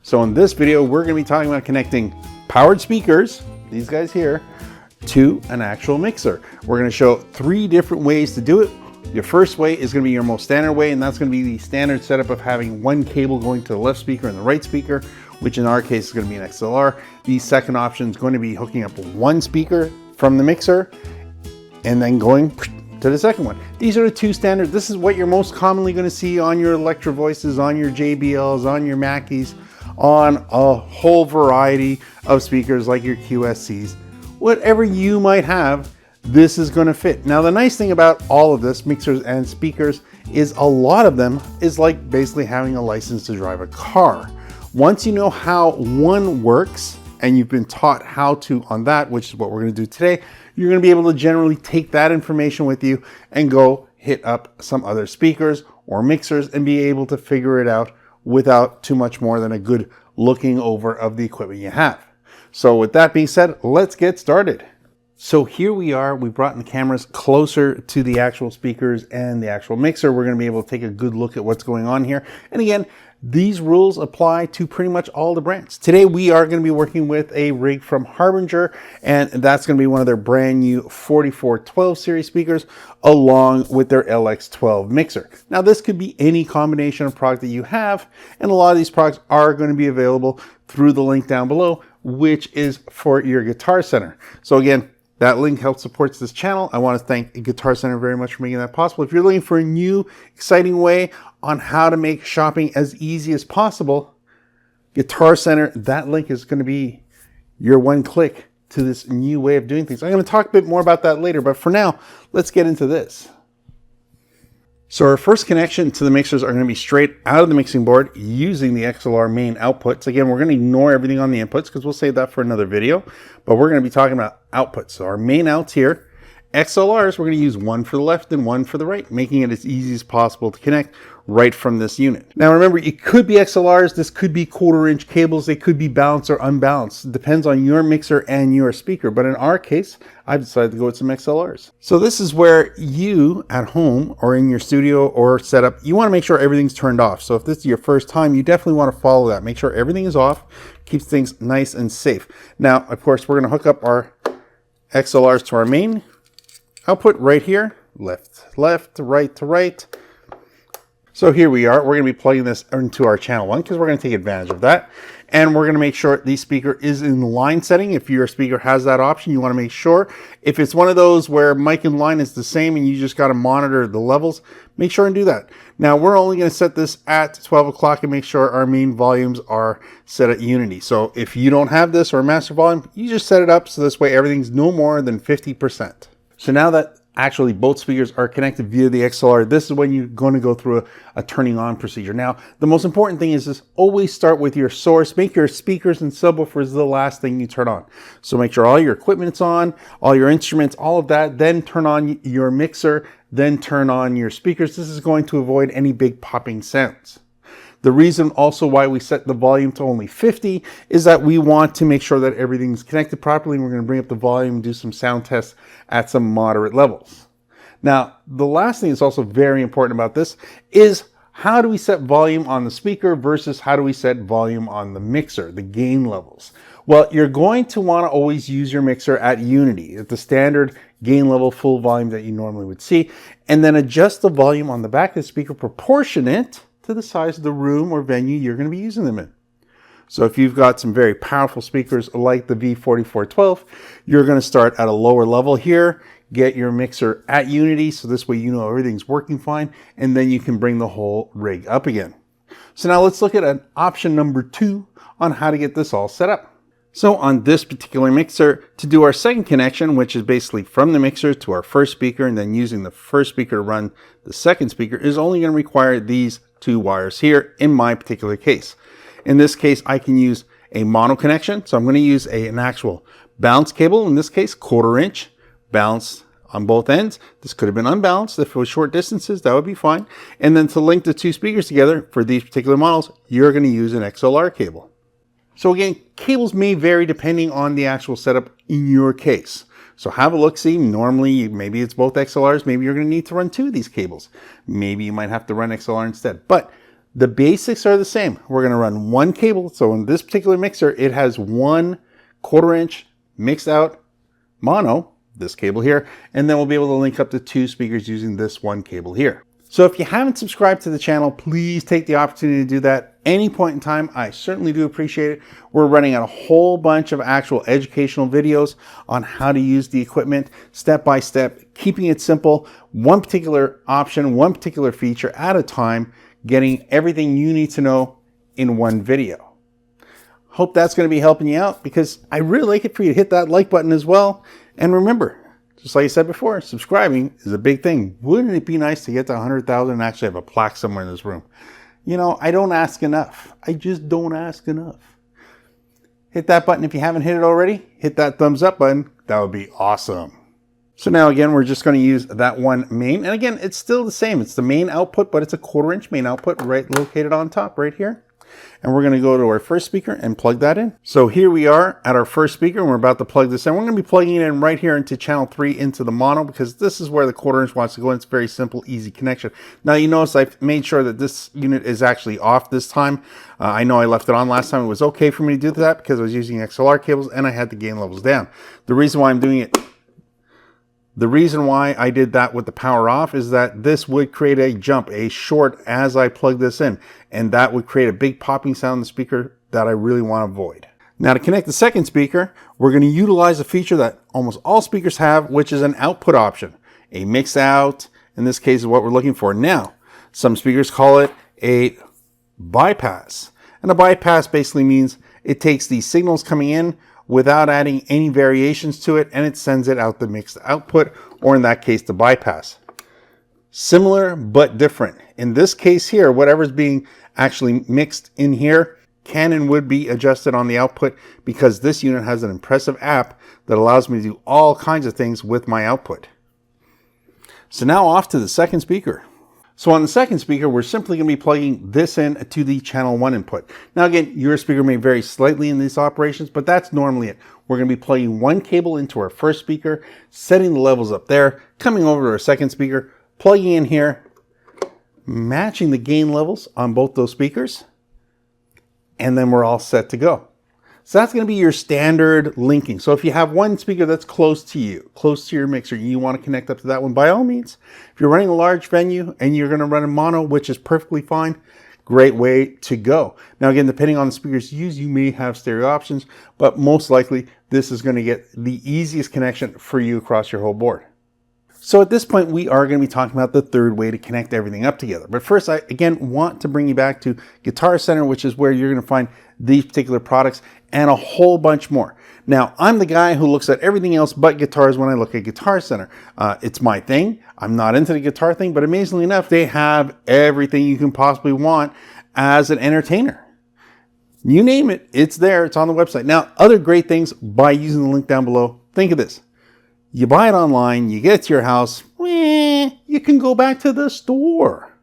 So in this video, we're going to be talking about connecting powered speakers, these guys here, to an actual mixer. We're going to show 3 different ways to do it. Your first way is going to be your most standard way, and that's going to be the standard setup of having one cable going to the left speaker and the right speaker, which in our case is going to be an XLR. The second option is going to be hooking up one speaker from the mixer and then going to the second one. These are the 2 standards. This is what you're most commonly going to see on your Electro Voices, on your JBLs, on your Mackies, on a whole variety of speakers like your QSCs. Whatever you might have, this is going to fit. Now, the nice thing about all of this, mixers and speakers, is a lot of them is like basically having a license to drive a car. Once you know how one works and you've been taught how to on that, which is what we're going to do today, you're going to be able to generally take that information with you and go hit up some other speakers or mixers and be able to figure it out without too much more than a good looking over of the equipment you have. So with that being said, let's get started. So here we are, we brought in the cameras closer to the actual speakers and the actual mixer. We're going to be able to take a good look at what's going on here. And again, these rules apply to pretty much all the brands. Today we are going to be working with a rig from Harbinger, and that's going to be one of their brand new 4412 series speakers along with their LX12 mixer. Now this could be any combination of product that you have, and a lot of these products are going to be available through the link down below, which is for your Guitar Center. So again, that link helps supports this channel. I want to thank Guitar Center very much for making that possible. If you're looking for a new, exciting way on how to make shopping as easy as possible, Guitar Center, that link is going to be your one click to this new way of doing things. I'm going to talk a bit more about that later, but for now, let's get into this. So our first connection to the mixers are going to be straight out of the mixing board using the XLR main outputs. Again, we're going to ignore everything on the inputs because we'll save that for another video, but we're going to be talking about outputs. So our main outs here, XLRs, we're going to use one for the left and one for the right, making it as easy as possible to connect right from this unit. Now remember, it could be XLRs, this could be 1/4-inch cables, they could be balanced or unbalanced. It depends on your mixer and your speaker, but in our case, I've decided to go with some XLRs. So this is where you at home or in your studio or setup, you want to make sure everything's turned off. So if this is your first time, you definitely want to follow that. Make sure everything is off, keeps things nice and safe. Now, of course, we're going to hook up our XLRs to our main output right here, left to right to right. So here we are, we're going to be plugging this into our channel 1 because we're going to take advantage of that. And we're going to make sure the speaker is in line setting. If your speaker has that option, you want to make sure. If it's one of those where mic and line is the same and you just got to monitor the levels, make sure and do that. Now we're only going to set this at 12 o'clock and make sure our main volumes are set at unity. So if you don't have this or master volume, you just set it up so this way everything's no more than 50%. So now that actually both speakers are connected via the XLR, this is when you're going to go through a turning on procedure. Now, the most important thing is always start with your source. Make your speakers and subwoofers the last thing you turn on. So make sure all your equipment's on, all your instruments, all of that, then turn on your mixer, then turn on your speakers. This is going to avoid any big popping sounds. The reason also why we set the volume to only 50 is that we want to make sure that everything's connected properly. We're going to bring up the volume and do some sound tests at some moderate levels. Now, the last thing that's also very important about this is how do we set volume on the speaker versus how do we set volume on the mixer, the gain levels? Well, you're going to want to always use your mixer at unity, at the standard gain level full volume that you normally would see, and then adjust the volume on the back of the speaker proportionate to the size of the room or venue you're going to be using them in. So if you've got some very powerful speakers like the V4412, you're going to start at a lower level here, get your mixer at unity, so this way you know everything's working fine, and then you can bring the whole rig up again. So now let's look at an option number 2 on how to get this all set up. So on this particular mixer, to do our second connection, which is basically from the mixer to our first speaker and then using the first speaker to run the second speaker, is only going to require these 2 wires here in my particular case. In this case, I can use a mono connection. So I'm going to use an actual balance cable, in this case, 1/4-inch, balanced on both ends. This could have been unbalanced. If it was short distances, that would be fine. And then to link the 2 speakers together for these particular models, you're going to use an XLR cable. So again, cables may vary depending on the actual setup in your case. So have a look, see, normally maybe it's both XLRs, maybe you're going to need to run 2 of these cables. Maybe you might have to run XLR instead. But The basics are the same. We're going to run one cable. So in this particular mixer, it has 1/4 inch mixed out mono, this cable here, and then we'll be able to link up to 2 speakers using this one cable here. So if you haven't subscribed to the channel, please take the opportunity to do that any point in time. I certainly do appreciate it. We're running a whole bunch of actual educational videos on how to use the equipment step by step, keeping it simple, one particular option, one particular feature at a time, getting everything you need to know in one video. Hope that's going to be helping you out, because I really like it for you to hit that like button as well. And remember, just like I said before, subscribing is a big thing. Wouldn't it be nice to get to 100,000 and actually have a plaque somewhere in this room? You know, I don't ask enough. I just don't ask enough. Hit that button if you haven't hit it already. Hit that thumbs up button. That would be awesome. So now again, we're just going to use that one main. And again, it's still the same. It's the main output, but it's a 1/4 inch main output right located on top right here. And we're going to go to our first speaker and plug that in. So here we are at our first speaker, and we're about to plug this in. We're going to be plugging it in right here into channel 3 into the mono, because this is where the 1/4 inch wants to go. And it's a very simple, easy connection. Now you notice I've made sure that this unit is actually off this time. I know I left it on last time. It was okay for me to do that because I was using XLR cables and I had the gain levels down. The reason why I'm doing it, the reason why I did that with the power off is that this would create a jump, a short as I plug this in, and that would create a big popping sound in the speaker that I really want to avoid. Now to connect the second speaker, we're going to utilize a feature that almost all speakers have, which is an output option. A mix out, in this case, is what we're looking for. Now, some speakers call it a bypass. And a bypass basically means it takes the signals coming in without adding any variations to it, and it sends it out the mixed output, or in that case, the bypass. Similar, but different. In this case here, whatever's being actually mixed in here can and would be adjusted on the output, because this unit has an impressive app that allows me to do all kinds of things with my output. So now off to the second speaker. So on the second speaker, we're simply going to be plugging this in to the channel 1 input. Now again, your speaker may vary slightly in these operations, but that's normally it. We're going to be plugging one cable into our first speaker, setting the levels up there, coming over to our second speaker, plugging in here, matching the gain levels on both those speakers, and then we're all set to go. So that's going to be your standard linking. So if you have one speaker that's close to you, close to your mixer, and you want to connect up to that one, by all means. If you're running a large venue and you're going to run a mono, which is perfectly fine, great way to go. Now again, depending on the speakers you use, you may have stereo options, but most likely this is going to get the easiest connection for you across your whole board. So at this point, we are going to be talking about the third way to connect everything up together. But first, I again want to bring you back to Guitar Center, which is where you're going to find these particular products and a whole bunch more. Now, I'm the guy who looks at everything else but guitars when I look at Guitar Center. It's my thing. I'm not into the guitar thing, but amazingly enough, they have everything you can possibly want as an entertainer. You name it, it's there. It's on the website. Now, other great things by using the link down below. Think of this. You buy it online, you get it to your house, you can go back to the store.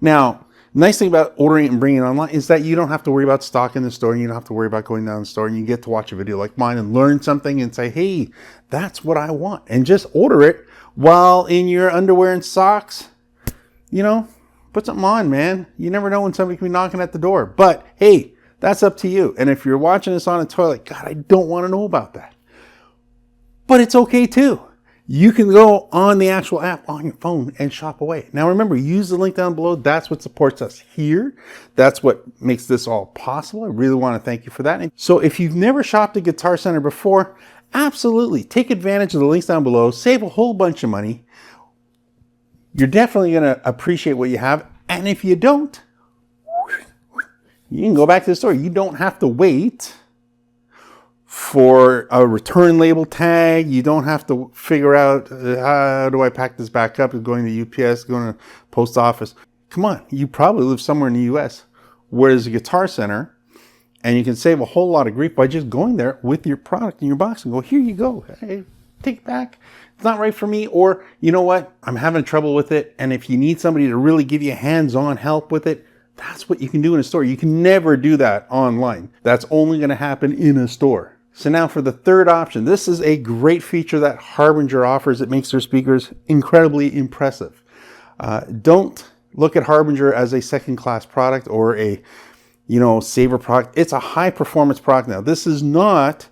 Now, nice thing about ordering it and bringing it online is that you don't have to worry about stock in the store, and you don't have to worry about going down to the store, and you get to watch a video like mine and learn something and say, hey, that's what I want. And just order it while in your underwear and socks. You know, put something on, man. You never know when somebody can be knocking at the door. But hey, that's up to you. And if you're watching this on a toilet, God, I don't want to know about that. But it's okay too. You can go on the actual app on your phone and shop away. Now remember, use the link down below. That's what supports us here. That's what makes this all possible. I really want to thank you for that. And so if you've never shopped at Guitar Center before, absolutely take advantage of the links down below. Save a whole bunch of money. You're definitely going to appreciate what you have. And if you don't, you can go back to the store. You don't have to wait for a return label tag. You don't have to figure out how do I pack this back up, going to UPS, going to post office. Come on, you probably live somewhere in the US where there's a Guitar Center, and you can save a whole lot of grief by just going there with your product in your box and go, here you go, hey, take it back. It's not right for me, or you know what, I'm having trouble with it, and if you need somebody to really give you hands-on help with it, that's what you can do in a store. You can never do that online. That's only going to happen in a store. So now for the third option, this is a great feature that Harbinger offers. It makes their speakers incredibly impressive. Don't look at Harbinger as a second-class product or a, saver product. It's a high-performance product now. This is not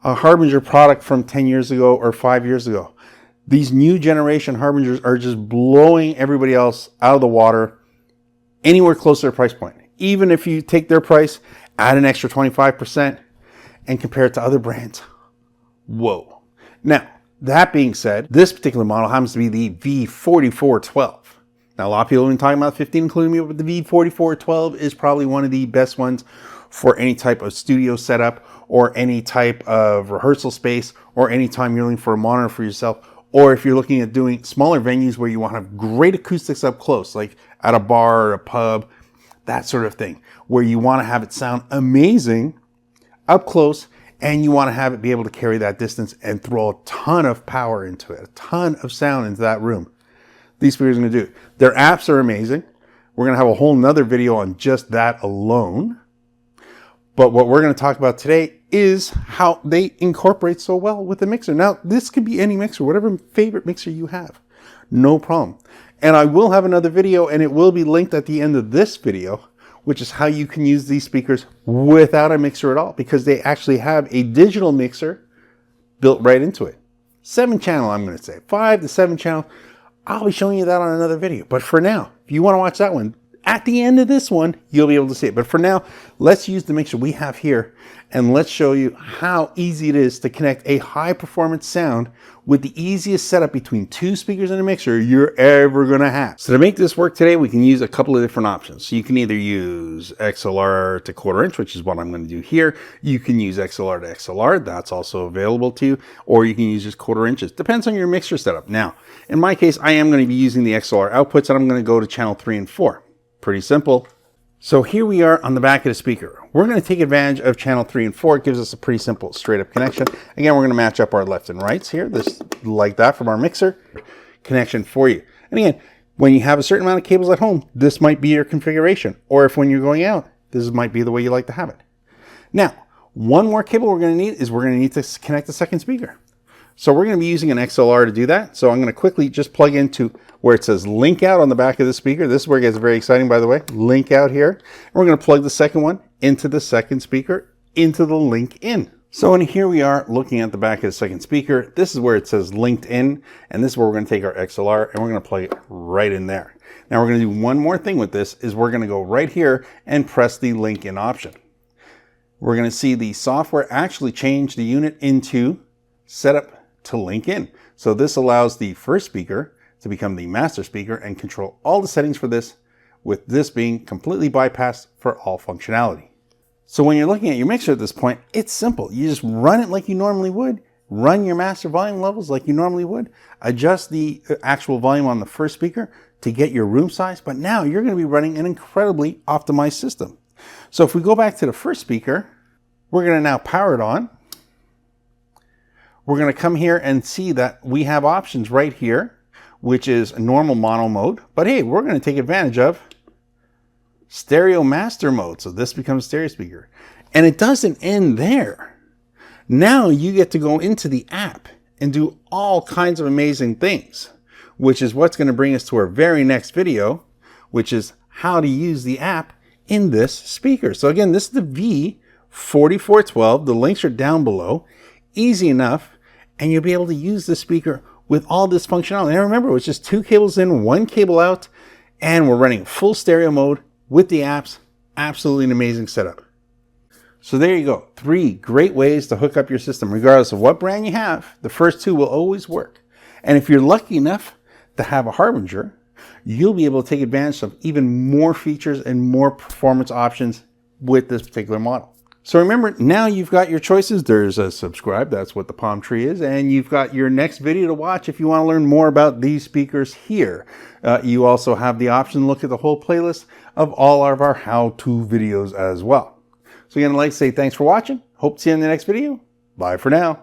a Harbinger product from 10 years ago or 5 years ago. These new generation Harbingers are just blowing everybody else out of the water anywhere close to their price point. Even if you take their price, add an extra 25% and compare it to other brands. Whoa. Now, that being said, this particular model happens to be the V4412. Now, a lot of people have been talking about 15, including me, but the V4412 is probably one of the best ones for any type of studio setup or any type of rehearsal space or any time you're looking for a monitor for yourself, or if you're looking at doing smaller venues where you want to have great acoustics up close, like at a bar or a pub, that sort of thing, where you want to have it sound amazing up close and you want to have it be able to carry that distance and throw a ton of power into it, a ton of sound into that room. These speakers are going to do it. Their apps are amazing. We're going to have a whole nother video on just that alone. But what we're going to talk about today is how they incorporate so well with the mixer. Now, this could be any mixer, whatever favorite mixer you have. No problem. And I will have another video, and it will be linked at the end of this video, which is how you can use these speakers without a mixer at all, because they actually have a digital mixer built right into it. 7-channel, I'm going to say. 5 to 7 channel. I'll be showing you that on another video. But for now, if you want to watch that one, at the end of this one, you'll be able to see it. But for now, let's use the mixer we have here, and let's show you how easy it is to connect a high-performance sound with the easiest setup between 2 speakers and a mixer you're ever going to have. So to make this work today, we can use a couple of different options. So you can either use XLR to 1/4 inch, which is what I'm going to do here. You can use XLR to XLR. That's also available to you. Or you can use just 1/4 inches. Depends on your mixer setup. Now, in my case, I am going to be using the XLR outputs, and I'm going to go to channel 3 and 4. Pretty simple. So here we are on the back of the speaker. We're going to take advantage of channel 3 and 4. It gives us a pretty simple straight up connection. Again, we're going to match up our left and rights here, this like that from our mixer connection for you. And again, when you have a certain amount of cables at home, this might be your configuration. Or if when you're going out, this might be the way you like to have it. Now, one more cable we're going to need is we're going to need to connect the second speaker. So we're going to be using an XLR to do that. So I'm going to quickly just plug into where it says link out on the back of the speaker. This is where it gets very exciting, by the way. Link out here. And we're going to plug the second one into the second speaker, into the link in. So in here we are looking at the back of the second speaker. This is where it says linked in. And this is where we're going to take our XLR and we're going to plug it right in there. Now we're going to do one more thing with this is we're going to go right here and press the link in option. We're going to see the software actually change the unit into setup to link in. So this allows the first speaker to become the master speaker and control all the settings for this, with this being completely bypassed for all functionality. So when you're looking at your mixer at this point, it's simple. You just run it like you normally would, run your master volume levels like you normally would, adjust the actual volume on the first speaker to get your room size, but now you're going to be running an incredibly optimized system. So if we go back to the first speaker, we're going to now power it on. We're going to come here and see that we have options right here, which is normal mono mode. But hey, we're going to take advantage of stereo master mode. So this becomes stereo speaker. And it doesn't end there. Now you get to go into the app and do all kinds of amazing things, which is what's going to bring us to our very next video, which is how to use the app in this speaker. So again, this is the V4412. The links are down below. Easy enough. And you'll be able to use this speaker with all this functionality. And remember, it was just 2 cables in, 1 cable out, and we're running full stereo mode with the apps. Absolutely an amazing setup. So there you go. 3 great ways to hook up your system. Regardless of what brand you have, the first 2 will always work. And if you're lucky enough to have a Harbinger, you'll be able to take advantage of even more features and more performance options with this particular model. So remember, now you've got your choices. There's a subscribe, that's what the palm tree is, and you've got your next video to watch if you want to learn more about these speakers here. You also have the option to look at the whole playlist of all of our how-to videos as well. So again, I'd like to say thanks for watching. Hope to see you in the next video. Bye for now.